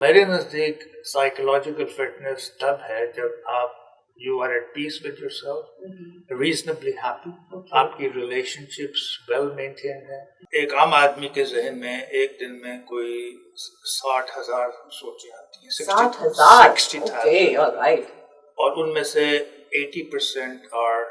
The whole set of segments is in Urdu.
میرے نزدیک سائیکولوجیکل فٹنس تب ہے جب آپ you are at peace with yourself, reasonably happy, آپ کی ریلیشن شپس ویل مینٹین ہے. ایک عام آدمی کے ذہن میں ایک دن میں کوئی 60,000 سوچیں آتی ہیں. 60,000 اور ان میں سے 80% are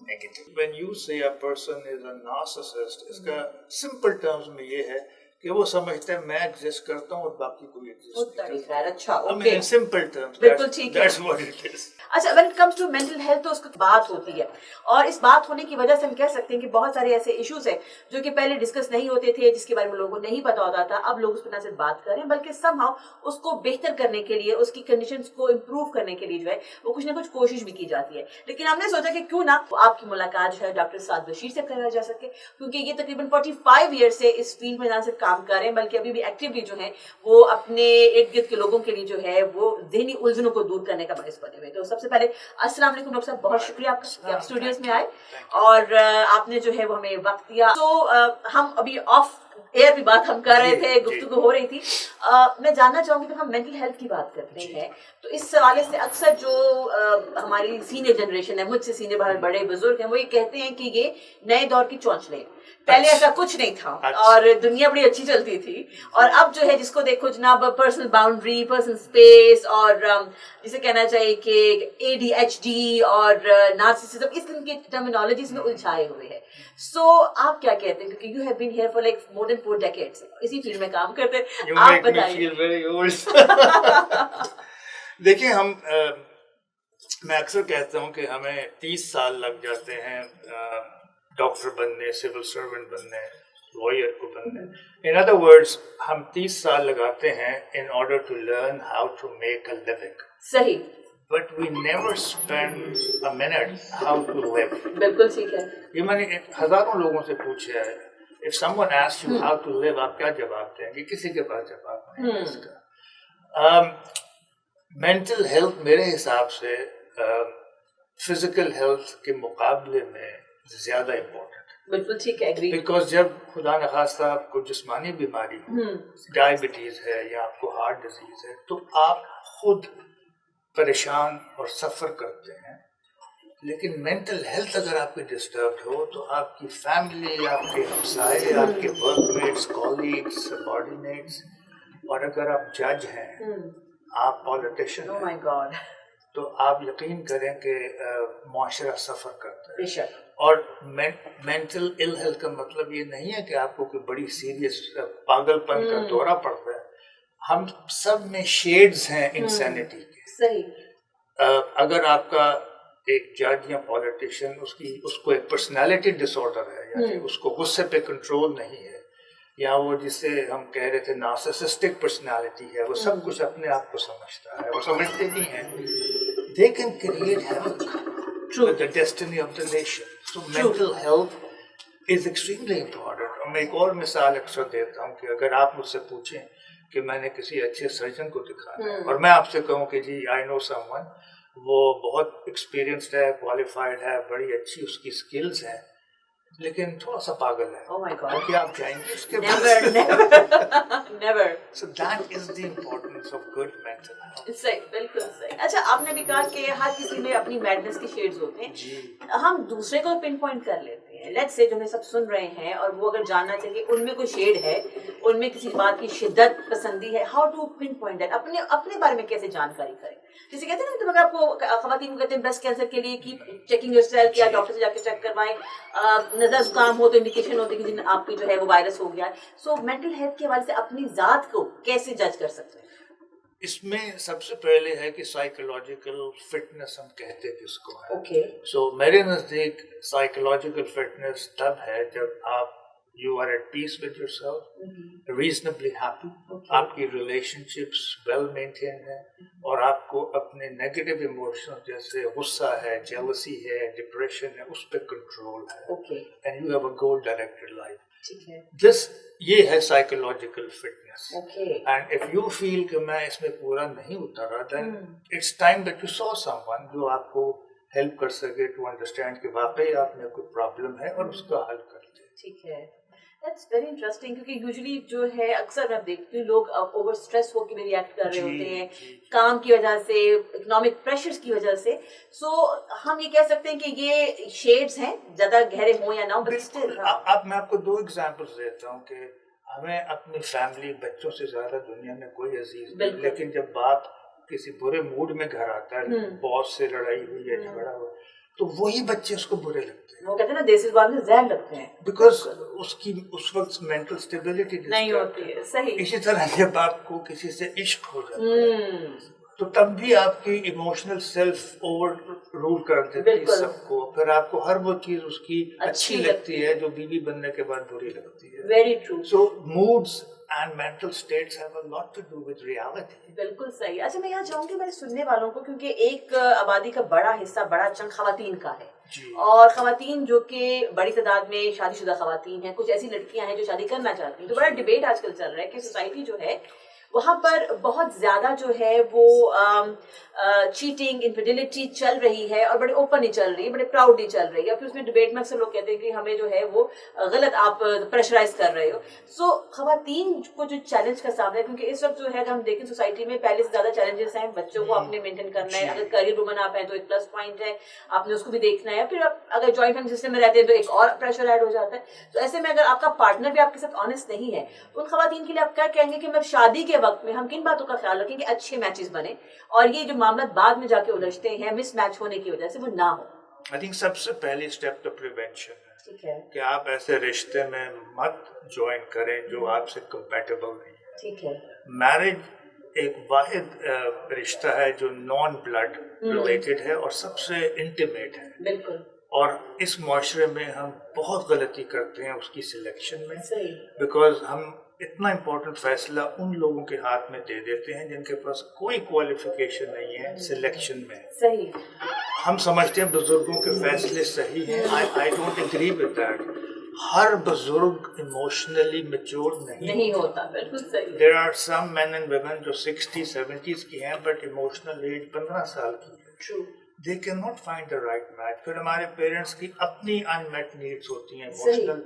negative. When you say a person is a narcissist, اس کا سمپل ٹرمز میں یہ ہے کہ وہ سمجھتے ہیں میں ایگزسٹ کرتا ہوں اور باقی کوئی ایگزسٹ نہیں کرتا. اچھا، اوکے، سمپل ٹرمز بالکل ٹھیک ہے. That's what it is. اچھا، when it comes to mental health تو اس کی بات ہوتی ہے، اور اس بات ہونے کی وجہ سے ہم کہہ سکتے ہیں کہ بہت سارے ایسے ایشوز ہیں جو کہ پہلے ڈسکس نہیں ہوتے تھے، جس کے بارے میں لوگوں کو نہیں پتا ہوتا تھا. اب لوگ اس پر نہ صرف بات کریں بلکہ سم ہاؤ اس کو بہتر کرنے کے لیے، اس کی کنڈیشنز کو امپروو کرنے کے لیے جو ہے وہ کچھ نہ کچھ کوشش بھی کی جاتی ہے. لیکن ہم نے سوچا کہ کیوں نہ آپ کی ملاقات جو ہے ڈاکٹر سعد بشیر سے کرا جا سکے، کیونکہ یہ تقریباً 45 ایئر سے اس فیلڈ میں نہ صرف کام کر رہے ہیں بلکہ ابھی بھی ایکٹیولی جو ہیں وہ اپنے ارد گرد کے لوگوں کے لیے جو ہے وہ ذہنی الجھنوں کو دور کرنے کا باعث بنے ہوئے. تو سب سے پہلے السلام علیکم ڈاکٹر صاحب، بہت شکریہ آپ کا کہ آپ اسٹوڈیوز میں آئے اور آپ نے جو ہے وہ ہمیں وقت دیا. تو ہم ابھی آف ایئر بھی بات ہم کر رہے تھے، گفتگو ہو رہی تھی. میں جاننا چاہوں گی کہ ہم مینٹل ہیلتھ کی بات کرتے ہیں تو اس حوالے سے اکثر جو ہماری سینئر جنریشن ہے، مجھ سے سینئر بڑے بزرگ ہیں، وہ یہ کہتے ہیں کہ یہ نئے دور کی چونچلیں، پہلے ایسا کچھ نہیں تھا اور دنیا بڑی اچھی چلتی تھی، اور اب جو ہے جس کو دیکھو جناب پرسنل باؤنڈری، پرسنل اسپیس، اور جسے کہنا چاہیے کہ ADHD اور نارسسزم، اس طرح کی ٹرمینالوجیز میں الجھائے ہوئے ہیں. سو آپ کیا کہتے ہیں، کیونکہ you have been here for like more than 4 decades اسی فیلڈ میں کام کرتے ہیں، آپ بتائیے. دیکھیں، میں اکثر کہتا ہوں کہ ہمیں 30 سال لگ جاتے ہیں ڈاکٹر بننے، سول سرونٹ بننے، لائر کو بننے. ان ادر ورڈز ہم 30 سال لگاتے ہیں in order to learn how to make a living. صحیح. But we never spend a minute how to live. بالکل ٹھیک ہے. یہ میں نے ہزاروں لوگوں سے پوچھا ہے، if someone asks you how to live، آپ کیا جواب دیں گے؟ کسی کے پاس جواب نہیں ہے اس کا. مینٹل ہیلتھ میرے حساب سے فزیکل ہیلتھ کے مقابلے میں زیادہ امپورٹنٹ. بالکل ٹھیک ہے، ایگری. بیکاز جب خدا نخواستہ آپ کو جسمانی بیماری، ڈائبٹیز ہے یا آپ کو ہارٹ ڈیزیز ہے، تو آپ خود پریشان اور سفر کرتے ہیں. لیکن مینٹل ہیلتھ اگر آپ کی ڈسٹربڈ ہو تو آپ کی فیملی، آپ کے ہمسائے، آپ کے ورک میٹس، کولیگس، سبارڈینیٹس، اور اگر آپ جج ہیں، آپ پالیٹیشین ہیں، تو آپ یقین کریں کہ معاشرہ سفر کرتا ہے. اور مینٹل ال ہیلتھ کا مطلب یہ نہیں ہے کہ آپ کو کوئی بڑی سیریس پاگل پن کا دورہ پڑتا ہے. ہم سب میں شیڈز ہیں انسینٹی کے. اگر آپ کا ایک جج یا پالیٹیشین اس کو ایک پرسنالٹی ڈس آرڈر ہے، یعنی اس کو غصے پہ کنٹرول نہیں ہے، یا وہ جسے ہم کہہ رہے تھے نارسسسٹک پرسنالٹی ہے، وہ سب کچھ اپنے آپ کو سمجھتا ہے، وہ سمجھتے بھی ہیں. They can create havoc with the destiny of the nation. So mental health is extremely important. اور میں ایک اور مثال اکثر دیتا ہوں کہ اگر آپ مجھ سے پوچھیں کہ میں نے کسی اچھے سرجن کو دکھانا ہے اور میں آپ سے کہوں کہ جی آئی نو سم ون، وہ بہت ایکسپیرینسڈ ہے، کوالیفائڈ ہے، بڑی اچھی اس کی سکلز ہیں، لیکن تھوڑا سا پاگل ہے، تو کیا آپ جائیں گے اس کے Never. So that is the importance of good mental health. صحیح، بالکل صحیح. اچھا، آپ نے بھی کہا کہ ہر کسی میں اپنی میڈنس کے شیڈز ہوتے ہیں. ہم دوسرے کو پن پوائنٹ کر لیتے ہیں. لیٹس سے جو ہمیں سب سن رہے ہیں اور وہ اگر جاننا چاہیے ان میں کوئی شیڈ ہے، ان میں کسی بات کی شدت پسندی ہے، how to pinpoint that, اپنے بارے میں کیسے جانکاری کریں. جیسے کہتے ہیں نا، اگر آپ کو خواتین کو کہتے ہیں بریسٹ کینسر کے لیے کی چیکنگ یور سیلف، یا ڈاکٹر سے جا کے چیک کروائیں. نزلہ زکام ہو تو انڈیکیشن ہوتی ہے کہ آپ کی جو ہے وہ وائرس ہو گیا ہے. سو مینٹل ہیلتھ کے حوالے سے اپنی ذات کو کیسے جج کر سکتے ہیں؟ اس میں سب سے پہلے ہے کہ سائیکولوجیکل فٹنس ہم کہتے ہیں کس کو ہے. سو میرے نزدیک سائیکولوجیکل فٹنس تب ہے جب آپ you are at peace with yourself, reasonably happy, آپ کی ریلیشن شپس ویل مینٹین ہے، اور آپ کو اپنے نیگیٹو ایموشن جیسے غصہ ہے، جیلسی ہے، ڈپریشن ہے، اس پہ کنٹرول ہے، and you have a goal directed life. یہ ہے psychological fitness. And if you feel کہ میں اس میں پورا نہیں اترا، then it's time that you saw someone جو آپ کو ہیلپ کر سکے ٹو انڈرسٹینڈ کہ واقعی آپ میں کوئی پرابلم ہے اور اس کا حل کر لیں. ٹھیک ہے. That's very interesting, کیونکہ یوزلی جو ہے اکثر میں دیکھتی ہوں لوگ اوور اسٹریس ہو کے بھی ریئیکٹ کر رہے ہوتے ہیں کام کی وجہ سے, اکنامک پریشرز کی وجہ سے. سو ہم یہ کہہ سکتے ہیں کہ یہ شیڈز ہیں, زیادہ گہرے ہوں یا نہ ہوں, بٹ اسٹل. اب میں آپ کو 2 ایگزامپلس دیتا ہوں کہ ہمیں اپنی فیملی بچوں سے زیادہ دنیا میں کوئی عزیز نہیں, لیکن جب باپ کسی برے موڈ میں گھر آتا ہے, باس سے لڑائی ہوئی ہے, جھگڑا ہوا, تو وہی بچے اس کو برے لگتے ہیں. وہ کہتے ہیں نا دیسی زبان میں زہر لگتے ہیں, بیکاز اس کی اس وقت مینٹل اسٹیبلٹی نہیں ہوتی ہے. صحیح. اسی طرح جب آپ کو کسی سے عشق ہو جاتا ہے تو تب بھی آپ کی ایموشنل سیلف اوور رول کر دیتی ہے سب کو, پھر آپ کو ہر وہ چیز اس کی اچھی لگتی ہے جو بیوی بننے کے بعد بری لگتی ہے. Very true. So moods and mental states have a lot to do with reality. بالکل صحیح. اچھا میں یہاں چاہوں گی میرے سننے والوں کو, کیونکہ ایک آبادی کا بڑا حصہ, بڑا چنک خواتین کا ہے, اور خواتین جو کہ بڑی تعداد میں شادی شدہ خواتین ہیں, کچھ ایسی لڑکیاں ہیں جو شادی کرنا چاہتی ہیں. تو بڑا ڈبیٹ آج کل چل رہا ہے کہ سوسائٹی جو ہے وہاں پر بہت زیادہ جو ہے وہ چیٹنگ, انفیڈیلٹی چل رہی ہے, اور بڑے اوپنلی چل رہی ہے, بڑے پراؤڈلی چل رہی ہے. پھر اس میں ڈبیٹ میں اکثر لوگ کہتے ہیں کہ ہمیں جو ہے وہ غلط آپ پریشرائز کر رہے ہو. سو خواتین کو جو چیلنج کا سامنا ہے, کیونکہ اس وقت جو ہے اگر ہم دیکھیں سوسائٹی میں پہلے سے زیادہ چیلنجز ہیں, بچوں کو اپنے مینٹین کرنا ہے, اگر کریئر وومن آپ ہیں تو ایک پلس پوائنٹ ہے, آپ نے اس کو بھی دیکھنا ہے. پھر اگر جوائنٹ فیملی سسٹم میں رہتے ہیں تو ایک اور پریشر ایڈ ہو جاتا ہے. تو ایسے میں اگر آپ کا پارٹنر بھی آپ کے ساتھ آنےسٹ نہیں ہے تو ان خواتین کے لیے آپ کیا کہیں گے کہ میں شادی کے وقت میں ہم کن باتوں کا خیال رکھیں کہ اچھے میچز بنے, اور یہ جو معاملات بعد میں جا کے الجھتے ہیں مس میچ ہونے کی وجہ سے وہ نہ ہو؟ I think سب سے پہلی اسٹیپ تو پریونشن ہے. ٹھیک ہے کہ آپ ایسے رشتے میں مت جوائن کریں جو آپ سے کمپیٹیبل نہیں ہے. ٹھیک ہے. میرج ایک واحد رشتہ ہے جو نان بلڈ ریلیٹڈ ہے اور سب سے انٹیمیٹ ہے. بالکل. اور اس معاشرے میں ہم بہت غلطی کرتے ہیں اس کی سلیکشن میں, صحیح. بیکاز ہم اتنا امپورٹنٹ فیصلہ ان لوگوں کے ہاتھ میں دے دیتے ہیں جن کے پاس کوئی کوالیفیکیشن نہیں ہے سلیکشن میں. صحیح. ہم سمجھتے ہیں بزرگوں کے فیصلے صحیح ہیں. I don't agree with that. ہر بزرگ ایموشنلی میچور نہیں ہوتا. بالکل صحیح. There are some men and women جو 60s 70s کی ہیں بٹ ایموشنل ایج 15 سال کی ہے. True. They cannot find the right match. پھر ہمارے پیرنٹس کی اپنی unmet needs ہوتی ہیں ایموشنل,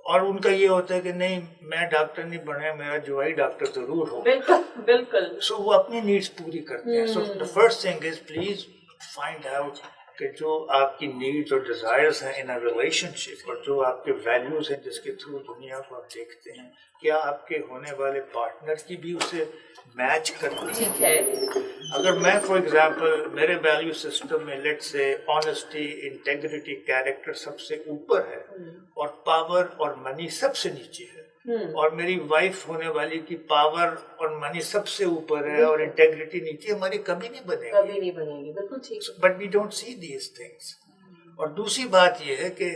اور ان کا یہ ہوتا ہے کہ نہیں میں ڈاکٹر نہیں بنے, میرا جوائی ڈاکٹر ضرور ہو. بالکل بالکل. سو وہ اپنی نیڈس پوری کرتے ہیں. سو the first thing is please find out کہ جو آپ کی نیڈس اور ڈیزائرز ہیں ان اے ریلیشن شپ, اور جو آپ کے ویلیوز ہیں جس کے تھرو دنیا کو آپ دیکھتے ہیں, کیا آپ کے ہونے والے پارٹنر کی بھی اسے میچ کرتی ہے. اگر میں فار ایگزامپل میرے ویلیو سسٹم میں لیٹ سے آنیسٹی, انٹیگریٹی, کیریکٹر سب سے اوپر ہے اور پاور اور منی سب سے نیچے ہے, اور میری وائف ہونے والی کی پاور اور منی سب سے اوپر ہے اور انٹیگریٹی نیچے, ہماری کبھی نہیں بنے گی. بالکل ٹھیک. But we don't see these things. اور دوسری بات یہ ہے کہ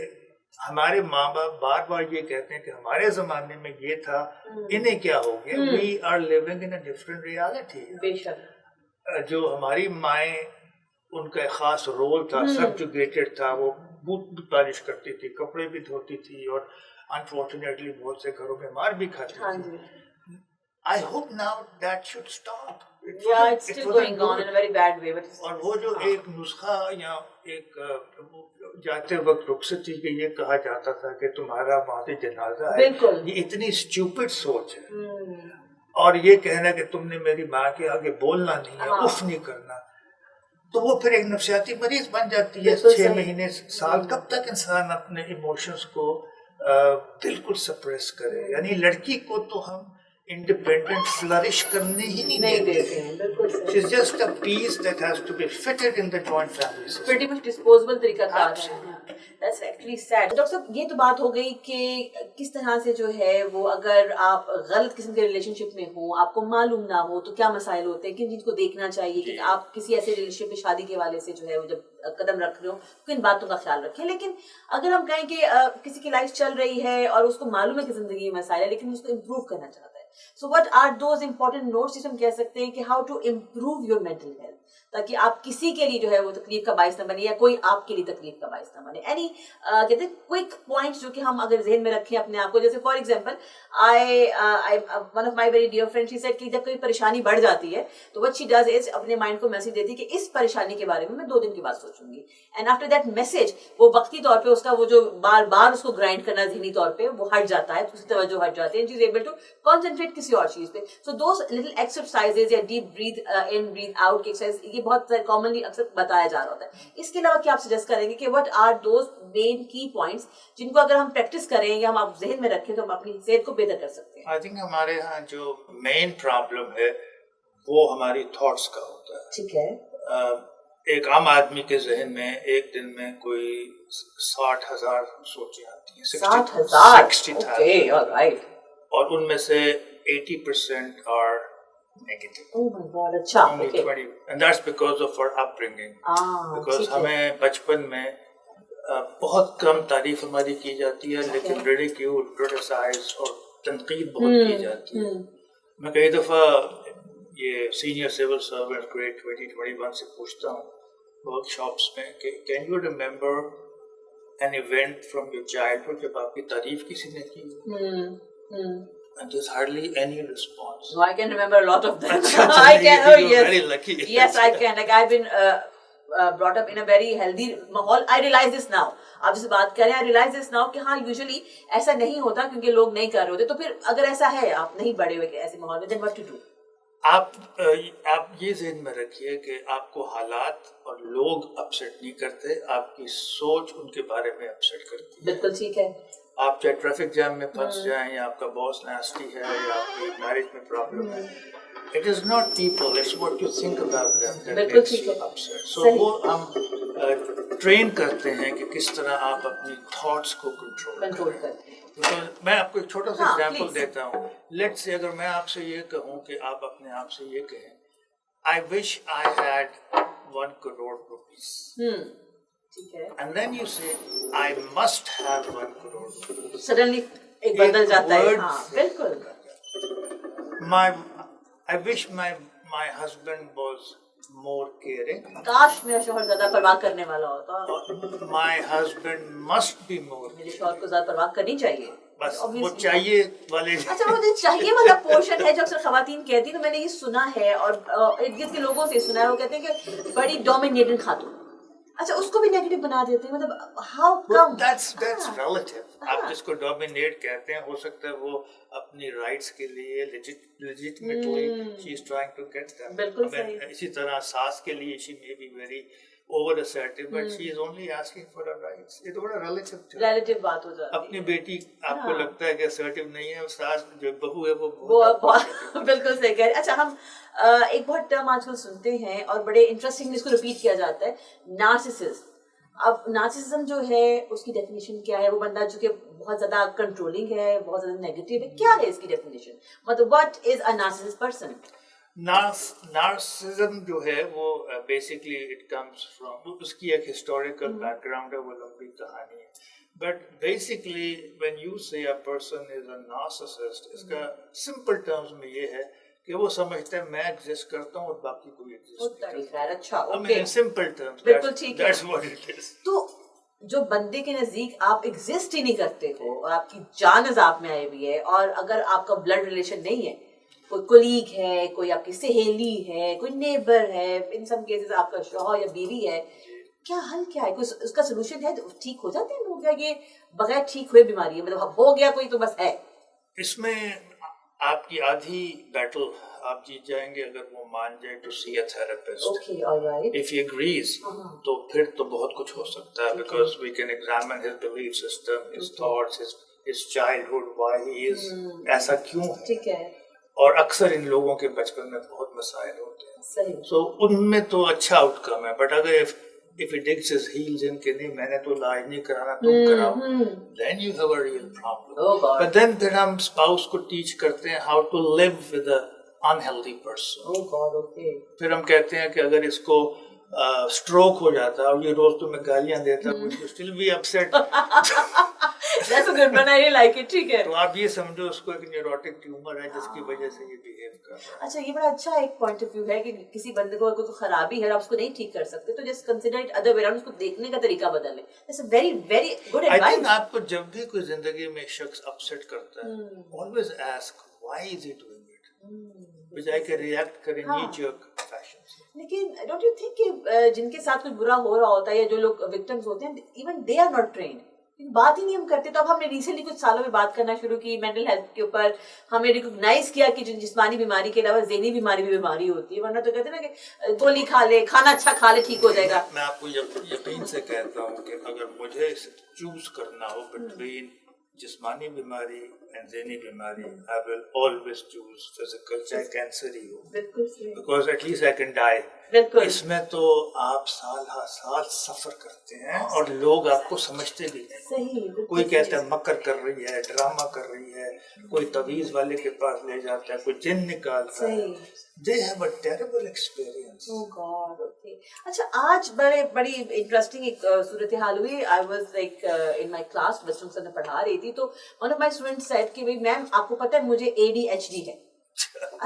ہمارے ماں باپ بار بار یہ کہتے ہیں کہ ہمارے زمانے میں یہ تھا, انہیں کیا ہو گیا. We are living in a different reality. بے شک. جو ہماری مائیں, ان کا ایک خاص رول تھا, سبجوگیٹڈ تھا, وہ بوٹ بھی پالش کرتی تھی, کپڑے بھی دھوتی تھی, اور انفارچونیٹلی بہت سے گھروں میں مار بھی کھاتی تھی. I hope now that should stop. Yeah, it's still going on in a very bad way. اور وہ جو ایک نسخہ یا ایک جاتے وقت رخصتی کے یہ کہا جاتا تھا کہ تمہارا وہاں سے جنازہ ہے, یہ اتنی اسٹوپڈ سوچ ہے. اور یہ کہنا کہ تم نے میری ماں کے آگے بولنا نہیں ہے, اف نہیں کرنا, تو وہ پھر ایک نفسیاتی مریض بن جاتی ہے. 6 مہینے سال کب تک انسان اپنے ایموشنز کو بالکل سپریس کرے. یعنی لڑکی کو تو ہم انڈیپینڈنٹ فلرش کرنے ہی نہیں دیتے ہیں. She's just a piece that has to be fitted in the joint family system. Pretty much disposable طریقہ کار ہے. That's actually sad. ڈاکٹر صاحب یہ تو بات ہو گئی کہ کس طرح سے جو ہے وہ اگر آپ غلط قسم کے ریلیشن شپ میں ہوں, آپ کو معلوم نہ ہو تو کیا مسائل ہوتے ہیں, کن چیز کو دیکھنا چاہیے کہ آپ کسی ایسے ریلیشن شپ میں شادی کے حوالے سے جو ہے وہ جب قدم رکھ رہے ہو کن باتوں کا خیال رکھیں. لیکن اگر ہم کہیں کہ کسی کی لائف چل رہی ہے اور اس کو معلوم ہے کہ زندگی میں مسائل ہے لیکن اس کو امپروو کرنا چاہتا ہے, so what are those important notes جس ہم کہہ سکتے ہیں کہ how to improve your mental health, تاکہ آپ کسی کے لیے جو ہے وہ تکلیف کا باعث نہ بنے یا کوئی آپ کے لیے تکلیف کا باعث نہ بنے. اینی کہتے ہیں کوئک پوائنٹ جو کہ ہم اگر ذہن میں رکھیں اپنے آپ کو. جیسے for example one of my very dear friend she said کہ جب کوئی پریشانی بڑھ جاتی ہے تو وٹ شی ڈز از اپنے مائنڈ کو میسج دیتی ہے کہ اس پریشانی کے بارے میں 2 دن کے بعد سوچوں گی. اینڈ آفٹر دیٹ میسج وہ وقتی طور پہ اس کا وہ جو بار بار اس کو گرائنڈ کرنا ذہنی طور پہ وہ ہٹ جاتا ہے, اس کی توجہ ہٹ جاتی ہے, شی از ایبل ٹو کنسنٹریٹ کسی اور چیز پہ. سو دوز لٹل ایکسرسائزز یا ڈیپ بریتھ ان بریتھ آؤٹ کی ایکسرسائز یہ بہت کامنلی اکثر بتایا جا رہا ہوتا ہے. اس کے علاوہ کیا آپ سجیسٹ کریں گے کہ وٹ آر دوز مین کی پوائنٹس جن کو اگر ہم پریکٹس کریں یا ہم آپ ذہن میں رکھیں تو ہم اپنی صحت کو بہتر کر سکتے ہیں؟ آئی تھنک ہمارے ہاں جو مین پرابلم ہے وہ ہماری تھاٹس کا ہوتا ہے. ٹھیک ہے. ایک عام آدمی کے ذہن میں ایک دن میں کوئی 60,000 سوچیں آتی ہیں. 60,000 اور ان میں سے 80% are negative. Oh my God, اچھا. Only 20, and that's because of our upbringing. Because ہمیں بچپن میں بہت کم تعریف ہماری کی جاتی ہے, لیکن ریڈیکیول, کرٹیسائز اور تنقید بہت کی جاتی ہے. میں کئی دفعہ یہ سینئر سول سرونٹ گریڈ 2021 سے پوچھتا ہوں ورک شاپس میں کہ can you remember an event from your childhood جب آپ کی تعریف کسی نے کی؟ And there's hardly any response. No, I can remember a lot of them. I can. Oh, yes. Very lucky. Yes, I can. Like I've been brought up in a very healthy ماحول. I realize this now. آپ جیسے بات کریں I realize this now کہ ہاں یوزلی ایسا نہیں ہوتا کیونکہ لوگ نہیں کر رہے ہوتے. تو پھر اگر ایسا ہے آپ نہیں بڑے ہوئے ایسے ماحول میں, then what to do؟ آپ یہ ذہن میں رکھیے کہ آپ کو حالات اور لوگ اپسیٹ نہیں کرتے, آپ کی سوچ ان کے بارے میں اپسیٹ کرتی ہے. بالکل ٹھیک ہے. آپ چاہے ٹریفک جام میں پھنس جائیں یا آپ کا باس نیسٹی ہے یا آپ کی میرج میں پرابلم ہے, it is not people, it's what you think about them that makes you upset. So وہ ہم ٹرین کرتے ہیں کہ کس طرح آپ اپنی تھاٹس کو کنٹرول کریں. میں آپ کو ایک چھوٹا سا ایگزامپل دیتا ہوں. لیٹس سے اگر میں آپ سے یہ کہوں کہ آپ اپنے آپ سے یہ کہیں I wish I had 1 crore rupees. And then you say I must have 1 crore rupees. Suddenly ایک بدل جاتا ہے. ہاں بالکل. I wish my husband was more caring. کاش میرا شوہر زیادہ پرواہ کرنے والا ہوتا. My husband must be more. میرے شوہر کو زیادہ پرواہ کرنی چاہیے. بس وہ چاہیے والے. اچھا وہ جو چاہیے والا پورشن ہے جو اکثر خواتین کہتی ہیں, تو میں نے یہ سنا ہے اور ارد گرد کے لوگوں سے سنا ہے, وہ کہتے ہیں کہ بڑی ڈومینیٹنگ خاتون. اچھا اس کو بھی نیگیٹو بنا دیتے ہیں, مطلب ہاؤ کم؟ That's relative. آپ جس کو ڈومینیٹ کہتے ہیں ہو سکتا ہے وہ اپنی رائٹس کے لیے legitimately she is trying to get them. بالکل صحیح. اسی طرح ساس کے لیے she may be very over assertive but she is only asking for her rights. یہ تو بڑا relative بات ہو جاتی ہے. اپنی بیٹی آپ کو لگتا ہے کہ assertive نہیں ہے, ساس جو بہو ہے وہ بالکل صحیح کہہ رہے. اچھا ہم ایک بہت ٹرم آج کل سنتے ہیں اور بڑے انٹرسٹنگ اس کو ریپیٹ کیا جاتا ہے, نارسسزم. اب نارسسزم جو ہے اس کی ڈیفینیشن کیا ہے؟ وہ بندہ جو کہ بہت زیادہ کنٹرولنگ ہے, بہت زیادہ نیگیٹو ہے, کیا ہے اس کی ڈیفینیشن؟ مطلب what is a narcissist person? Narcissism جو ہے وہ بیسکلی اٹ کمز فرام, اس کی ایک ہسٹوریکل بیک گراؤنڈ ہے, وہ لمبی کہانی ہے. بٹ بیسکلی وین یو سے a person is a narcissist, اس کا سمپل ٹرمز میں یہ ہے کہ وہ سمجھتا ہے میں ایگزسٹ کرتا ہوں اور باقی کوئی ایگزسٹ نہیں کرتا. اچھا سمپل ٹرمز بالکل ٹھیک ہے. That's what it is. تو جو بندے کے نزدیک آپ ایگزسٹ ہی نہیں کرتے ہو اور آپ کی جان عذاب میں آئی ہوئی ہے, اور اگر آپ کا بلڈ ریلیشن نہیں ہے, کوئی کولیگ ہے, کوئی آپ کی سہیلی ہے, کوئی نیبر ہے, ان سم کیسز آپ کا شوہر یا بیوی ہے, کیا حل کیا ہے؟ کوئی اس کا سولوشن ہے؟ ٹھیک ہو جاتے ہیں لوگ, یا یہ بغیر ٹھیک ہوئے بیماری ہے, مطلب ہو گیا کوئی تو بس ہے؟ اس میں آپ کی آدھی بیٹل آپ جیت جائیں گے اگر وہ مان جائے to see a therapist. If he agrees تو پھر تو بہت کچھ ہو سکتا ہے, because we can examine his belief system, his thoughts, his childhood, why he is ایسا کیوں ہے. ٹھیک ہے. اور اکثر ان لوگوں کے بچپن میں بہت مسائل ہوتے ہیں, سو ان میں تو اچھا آؤٹ کم ہے. بٹ اگر if he digs his heels in کہ نہیں میں نے تو علاج نہیں کرانا تم کراؤ, then you have a real problem. But then ہم spouse کو teach کرتے ہیں how to live with a unhealthy person. پھر ہم کہتے ہیں کہ اگر اس کو اسٹروک ہو جاتا اور یہ روز تمہیں گالیاں دیتا would you still be upset? That's a good one, I really like it. ٹھیک ہے. تو آپ یہ سمجھو اس کو ایک نیوروٹک ٹیومر ہے جس کی وجہ سے یہ بہیو کر رہا ہے. اچھا یہ بڑا اچھا ایک پوائنٹ آف ویو ہے کہ کسی بندے کو کوئی خرابی ہے آپ اس کو نہیں ٹھیک کر سکتے تو just consider it other way around, اس کو دیکھنے کا طریقہ بدل لیں. That's a very very good I advice. think آپ کو جب بھی کوئی زندگی میں ایک شخص اپسیٹ کرتا ہے always ask why is he doing it, بجائے کہ ریئیکٹ کریں knee jerk fashion سے. لیکن ڈونٹ یو تھنک کہ جن کے ساتھ کچھ برا ہو رہا ہوتا ہے یا جو لوگ وکٹمز ہوتے ہیں even they are not trained, بات ہی نہیں ہم کرتے. تو اب ہم نے ریسنٹلی کچھ سالوں میں بات کرنا شروع کی مینٹل ہیلتھ کے اوپر, ہمیں ریکگنائز کیا کہ جسمانی بیماری کے علاوہ ذہنی بیماری بھی بیماری ہوتی ہے, ورنہ تو کہتے ہیں نا کہ گولی کھا لے, کھانا اچھا کھا لے, ٹھیک ہو جائے گا. میں آپ کو یقین سے کہتا ہوں کہ اگر مجھے چوز کرنا ہو بٹوین جسمانی بیماری اینڈ ذہنی بیماری, I will always choose physical, چاہے cancer he who, because at least I can die. اس میں تو آپ سال ہر سال سفر کرتے ہیں اور لوگ آپ کو سمجھتے بھی نہیں. کوئی کہتا ہے مکر کر رہی ہے, ڈرامہ کر رہی ہے, کوئی تعویذ والے کے پاس لے جاتا ہے, کوئی جن نکالتا ہے. They have a terrible experience. Oh God, okay. اچھا آج بڑی انٹرسٹنگ ایک صورتحال ہوئی. I was like in my class, بچوں سے میں پڑھا رہی تھی تو one of my students said کہ بھائی میم آپ کو پتہ ہے مجھے ADHD ہے.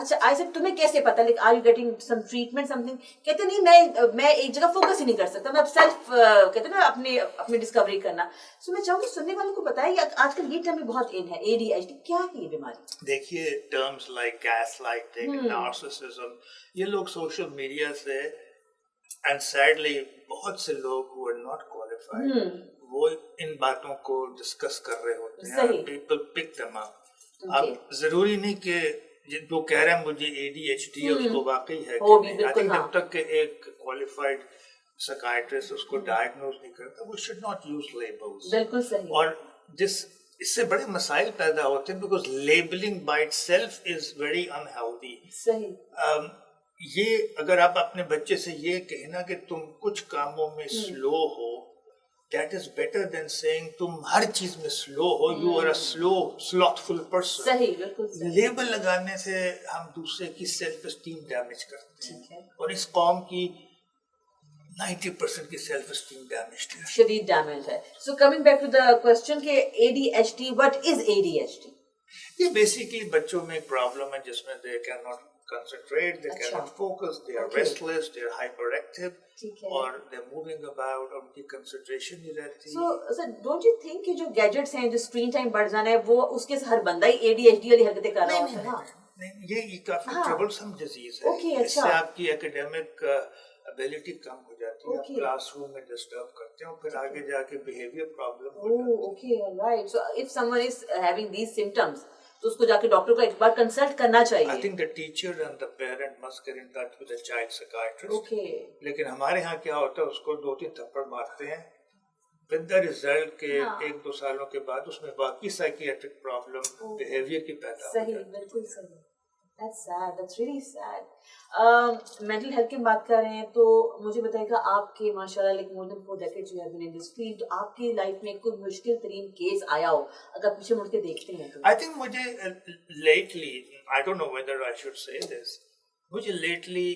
اچھا I said تمہیں کیسے پتا, like are you getting some treatment something? کہتے نہیں میں ایک جگہ فوکس ہی نہیں کر سکتا, میں اب سیلف کہتے نا اپنی ڈسکوری کرنا. سو میں چاہوں گی سننے والوں کو بتائیں آج کل یہ ٹرم بھی بہت ان ہے ADHD, کیا ہے یہ بیماری؟ دیکھیے terms like gas lighting, narcissism, یہ لوگ سوشل میڈیا سے اینڈ سیڈلی بہت سے لوگ who are not qualified وہ ان باتوں کو ڈسکس کر رہے ہوتے ہیں. پیپل پک them up. اب ضروری نہیں کہ جو کہہ رہے ہیں مجھے ADHD ہے اس کو واقعی ہے کہ نہیں. I think جب تک کہ ایک qualified psychiatrist اس کو ڈائگنوز نہیں کرتا, we should not use labels. بالکل صحیح. اور اس سے بڑے مسائل پیدا ہوتے ہیں because labeling by itself is very unhealthy. صحیح. یہ اگر آپ اپنے بچے سے یہ کہنا کہ تم کچھ کاموں میں سلو ہو, that is better than saying تم ہر چیز میں سلو ہو, you are a slothful person. صحیح, بالکل صحیح. لیبل لگانے سے ہم دوسرے کی سیلف اسٹیم ڈیمیج کرتے ہیں اور اس قوم کی 90% کی سیلف اسٹیم ڈیمیج ہے, شدید ڈیمیج ہے. So coming back to the question کہ ADHD, what is ADHD? یہ بیسیکلی بچوں میں ایک پرابلم ہے جس میں they cannot concentrate, they cannot focus, they are restless, they are hyperactive, اور they're moving about, اور ان کی concentration نہیں رہتی. So don't you think کہ جو گیجٹس ہیں, جو اسکرین ٹائم بڑھ جانا ہے, وہ اس کے ہر بندہ ہی ADHD والی حرکتیں کر رہا ہوتا ہے نا؟ نہیں, یہ کافی troublesome disease ہے. اس سے آپ کی academic ability کم ہو جاتی ہے, آپ کلاس روم میں ڈسٹرب کرتے ہیں اور پھر آگے جا کے behavior problem ہو جاتی ہے. Okay, all right. So if someone is having these symptoms, تو اس کو جا کے ڈاکٹر کو ایک بار کنسلٹ کرنا چاہیے. I think the teacher and the parent must get in touch with the child psychiatrist. Okay. لیکن ہمارے ہاں کیا ہوتا ہے, اس کو 2-3 تھپڑ مارتے ہیں with the result کہ 1-2 سالوں کے بعد اس میں باقی سائیکیٹرک پرابلم بیہیویئر کی پیدا ہو جاتی ہے. صحیح, بالکل صحیح. That's sad. That's really sad. Mental health کی بات کر رہے ہیں تو مجھے بتائیے گا آپ کے ماشاءاللہ like more than 4 decades you have been in this field, آپ کی لائف میں کوئی مشکل ترین کیس آیا ہو اگر پیچھے مڑ کے دیکھتے ہیں تو؟ I think مجھے lately, I don't know whether I should say this, مجھے lately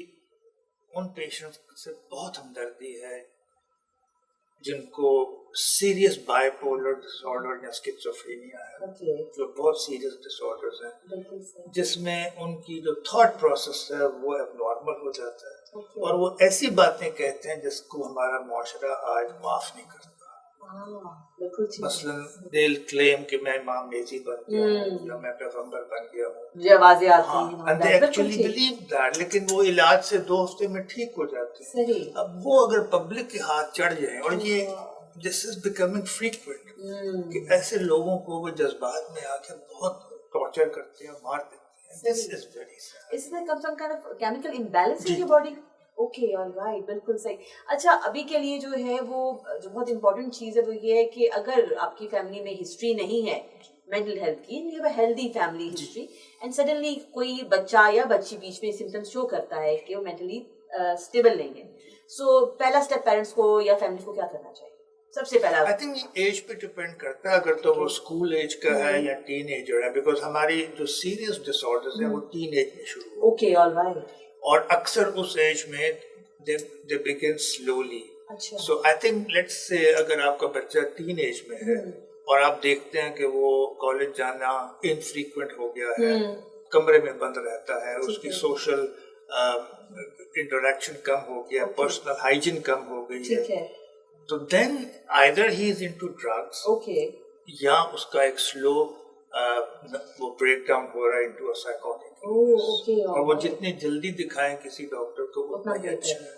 ان پیشنٹس سے بہت ہمدردی ہے جن کو serious bipolar disorder یا اسکیزوفرینیا ہے, جو بہت سیریس ڈس آرڈرز ہیں جس میں ان کی جو تھاٹ پروسیس ہے وہ اب نارمل ہو جاتا ہے اور وہ ایسی باتیں کہتے ہیں جس کو ہمارا معاشرہ آج معاف نہیں کرتا. مثلاً they'll claim کہ میں امام میزی بن گیا ہوں یا میں پیغمبر بن گیا ہوں, یہ آوازیں آتی ہیں, and they actually believe that, لیکن وہ علاج سے 2 ہفتے میں ٹھیک ہو جاتے ہیں. اب وہ اگر پبلک کے ہاتھ چڑھ جائیں, اور یہ this is becoming frequent کہ ایسے لوگوں کو وہ جذبات میں آ کے بہت ٹارچر کرتے ہیں, مار دیتے ہیں. This is very sad. Is there some kind of chemical imbalance in your body? Okay, all right, بالکل صحیح. اچھا ابھی کے لیے جو ہے وہ جو بہت امپورٹنٹ چیز ہے وہ یہ ہے کہ اگر آپ کی فیملی میں ہسٹری نہیں ہے مینٹل ہیلتھ کی, you have a healthy family history, and suddenly کوئی بچہ یا بچی بیچ میں سمٹمس شو کرتا ہے کہ وہ مینٹلی اسٹیبل نہیں ہے, سو پہلا اسٹیپ پیرنٹس کو یا فیملی کو کیا کرنا چاہیے سب سے پہلا؟ I think ایج پہ ڈپینڈ کرتا ہے, اگر تو وہ اسکول ایج کا ہے یا ٹین ایجر ہے, بیکاز ہماری جو سیریس ڈس آرڈرز ہیں وہ ٹین ایج میں شروع ہوتے ہیں. Okay, all right. اور اکثر اس ایج میں they begin slowly. So I think let's say اگر آپ کا بچہ ٹین ایج میں ہے اور آپ دیکھتے ہیں کہ وہ کالج جانا انفریکوینٹ ہو گیا ہے، کمرے میں بند رہتا ہے، اس کی سوشل انٹریکشن کم ہو گیا، پرسنل ہائیجین کم ہو گئی ہے، تو then either he is into drugs یا اس کا ایک سلو وہ بریک ڈاؤن ہو رہا ہے انٹو اے سائیکوٹک، اور وہ جتنی جلدی دکھائیں کسی ڈاکٹر کو اتنا ہی اچھا ہے.